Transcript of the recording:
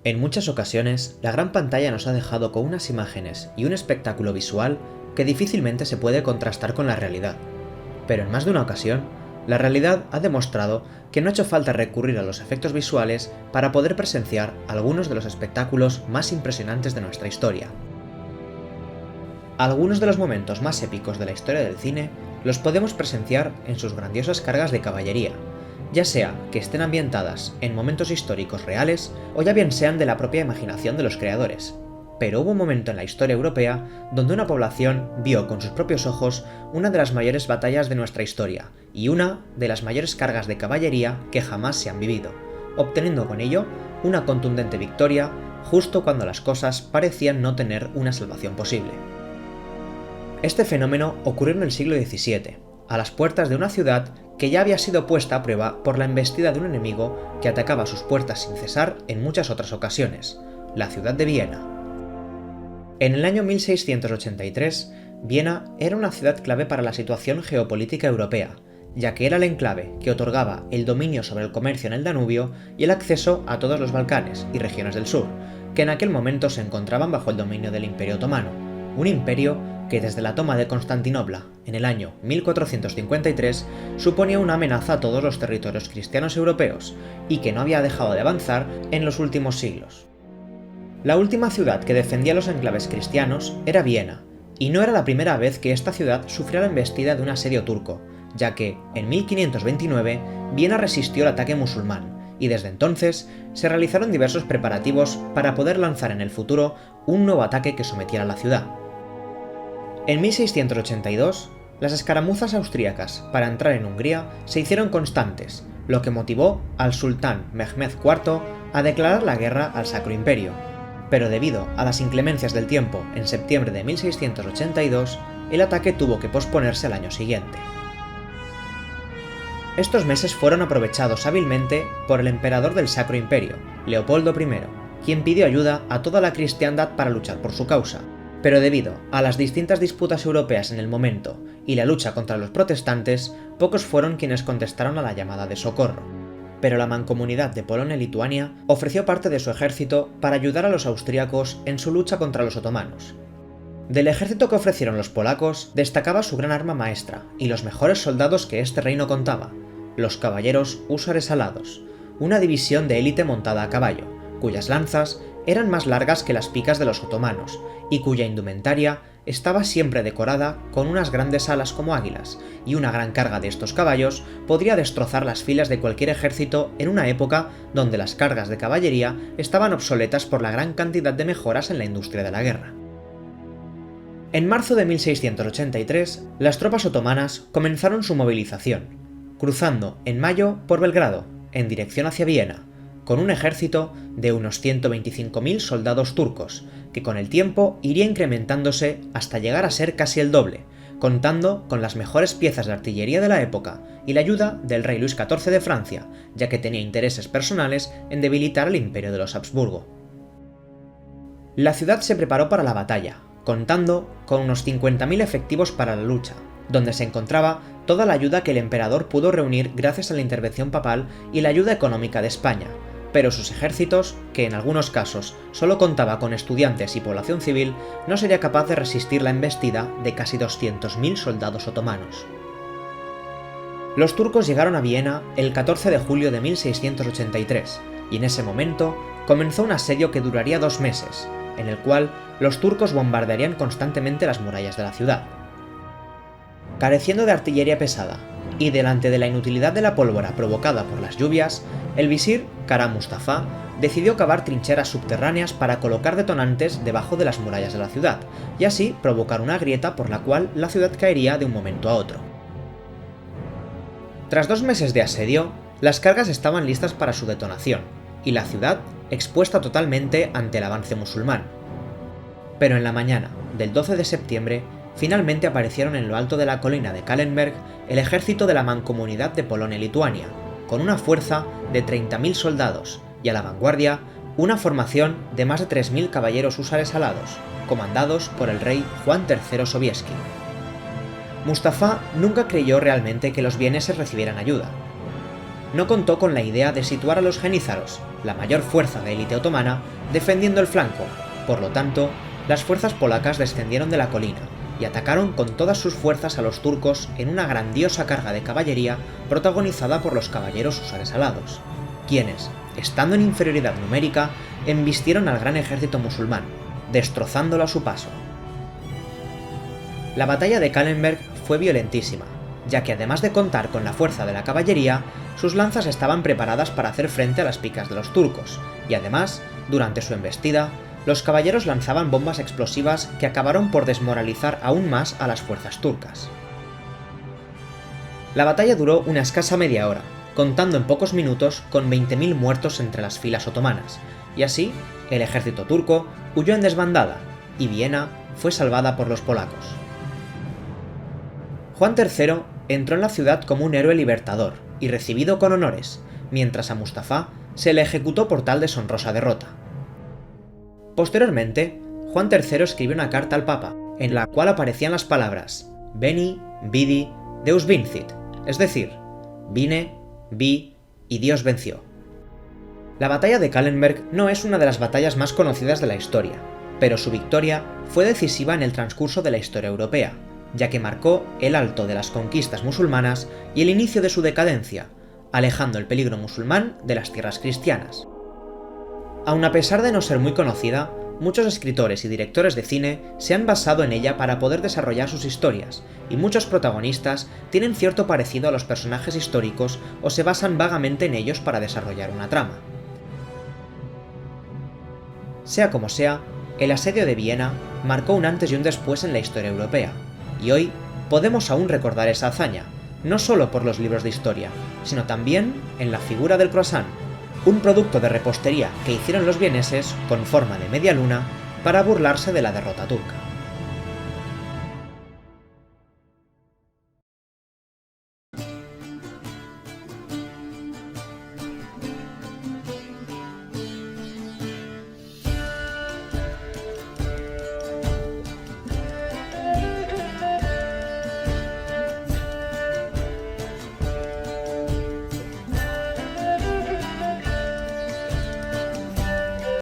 En muchas ocasiones, la gran pantalla nos ha dejado con unas imágenes y un espectáculo visual que difícilmente se puede contrastar con la realidad. Pero en más de una ocasión, la realidad ha demostrado que no ha hecho falta recurrir a los efectos visuales para poder presenciar algunos de los espectáculos más impresionantes de nuestra historia. Algunos de los momentos más épicos de la historia del cine los podemos presenciar en sus grandiosas cargas de caballería, ya sea que estén ambientadas en momentos históricos reales o ya bien sean de la propia imaginación de los creadores. Pero hubo un momento en la historia europea donde una población vio con sus propios ojos una de las mayores batallas de nuestra historia y una de las mayores cargas de caballería que jamás se han vivido, obteniendo con ello una contundente victoria justo cuando las cosas parecían no tener una salvación posible. Este fenómeno ocurrió en el siglo XVII, a las puertas de una ciudad que ya había sido puesta a prueba por la embestida de un enemigo que atacaba sus puertas sin cesar en muchas otras ocasiones, la ciudad de Viena. En el año 1683, Viena era una ciudad clave para la situación geopolítica europea, ya que era el enclave que otorgaba el dominio sobre el comercio en el Danubio y el acceso a todos los Balcanes y regiones del sur, que en aquel momento se encontraban bajo el dominio del Imperio Otomano, un imperio que desde la toma de Constantinopla en el año 1453 suponía una amenaza a todos los territorios cristianos europeos y que no había dejado de avanzar en los últimos siglos. La última ciudad que defendía los enclaves cristianos era Viena, y no era la primera vez que esta ciudad sufrió la embestida de un asedio turco, ya que, en 1529, Viena resistió el ataque musulmán, y desde entonces se realizaron diversos preparativos para poder lanzar en el futuro un nuevo ataque que sometiera a la ciudad. En 1682, las escaramuzas austríacas para entrar en Hungría se hicieron constantes, lo que motivó al sultán Mehmed IV a declarar la guerra al Sacro Imperio. Pero debido a las inclemencias del tiempo en septiembre de 1682, el ataque tuvo que posponerse al año siguiente. Estos meses fueron aprovechados hábilmente por el emperador del Sacro Imperio, Leopoldo I, quien pidió ayuda a toda la cristiandad para luchar por su causa. Pero debido a las distintas disputas europeas en el momento y la lucha contra los protestantes, pocos fueron quienes contestaron a la llamada de socorro. Pero la mancomunidad de Polonia y Lituania ofreció parte de su ejército para ayudar a los austríacos en su lucha contra los otomanos. Del ejército que ofrecieron los polacos destacaba su gran arma maestra y los mejores soldados que este reino contaba, los caballeros húsares alados, una división de élite montada a caballo, cuyas lanzas eran más largas que las picas de los otomanos, y cuya indumentaria estaba siempre decorada con unas grandes alas como águilas, y una gran carga de estos caballos podría destrozar las filas de cualquier ejército en una época donde las cargas de caballería estaban obsoletas por la gran cantidad de mejoras en la industria de la guerra. En marzo de 1683, las tropas otomanas comenzaron su movilización, cruzando en mayo por Belgrado, en dirección hacia Viena, con un ejército de unos 125.000 soldados turcos, que con el tiempo iría incrementándose hasta llegar a ser casi el doble, contando con las mejores piezas de artillería de la época y la ayuda del rey Luis XIV de Francia, ya que tenía intereses personales en debilitar al imperio de los Habsburgo. La ciudad se preparó para la batalla, contando con unos 50.000 efectivos para la lucha, donde se encontraba toda la ayuda que el emperador pudo reunir gracias a la intervención papal y la ayuda económica de España, pero sus ejércitos, que en algunos casos solo contaba con estudiantes y población civil, no sería capaz de resistir la embestida de casi 200.000 soldados otomanos. Los turcos llegaron a Viena el 14 de julio de 1683, y en ese momento comenzó un asedio que duraría 2 meses, en el cual los turcos bombardearían constantemente las murallas de la ciudad. Careciendo de artillería pesada, y delante de la inutilidad de la pólvora provocada por las lluvias, el visir Kara Mustafa decidió cavar trincheras subterráneas para colocar detonantes debajo de las murallas de la ciudad, y así provocar una grieta por la cual la ciudad caería de un momento a otro. Tras 2 meses de asedio, las cargas estaban listas para su detonación, y la ciudad expuesta totalmente ante el avance musulmán. Pero en la mañana del 12 de septiembre, finalmente aparecieron en lo alto de la colina de Kahlenberg el ejército de la Mancomunidad de Polonia y Lituania, con una fuerza de 30.000 soldados, y a la vanguardia una formación de más de 3.000 caballeros húsares alados, comandados por el rey Juan III Sobieski. Mustafa nunca creyó realmente que los vieneses recibieran ayuda. no contó con la idea de situar a los jenízaros, la mayor fuerza de élite otomana, defendiendo el flanco. Por lo tanto, las fuerzas polacas descendieron de la colina y atacaron con todas sus fuerzas a los turcos en una grandiosa carga de caballería protagonizada por los caballeros húsares alados, quienes, estando en inferioridad numérica, embistieron al gran ejército musulmán, destrozándolo a su paso. La batalla de Kahlenberg fue violentísima, ya que además de contar con la fuerza de la caballería, sus lanzas estaban preparadas para hacer frente a las picas de los turcos, y además, durante su embestida, los caballeros lanzaban bombas explosivas que acabaron por desmoralizar aún más a las fuerzas turcas. La batalla duró una escasa media hora, contando en pocos minutos con 20.000 muertos entre las filas otomanas, y así, el ejército turco huyó en desbandada, y Viena fue salvada por los polacos. Juan III entró en la ciudad como un héroe libertador y recibido con honores, mientras a Mustafá se le ejecutó por tal deshonrosa derrota. Posteriormente, Juan III escribió una carta al Papa, en la cual aparecían las palabras Veni, Vidi, Deus vincit, es decir, vine, vi y Dios venció. La batalla de Kahlenberg no es una de las batallas más conocidas de la historia, pero su victoria fue decisiva en el transcurso de la historia europea, ya que marcó el alto de las conquistas musulmanas y el inicio de su decadencia, alejando el peligro musulmán de las tierras cristianas. Aun a pesar de no ser muy conocida, muchos escritores y directores de cine se han basado en ella para poder desarrollar sus historias, y muchos protagonistas tienen cierto parecido a los personajes históricos o se basan vagamente en ellos para desarrollar una trama. Sea como sea, el asedio de Viena marcó un antes y un después en la historia europea, y hoy podemos aún recordar esa hazaña, no solo por los libros de historia, sino también en la figura del croissant, un producto de repostería que hicieron los vieneses con forma de media luna para burlarse de la derrota turca.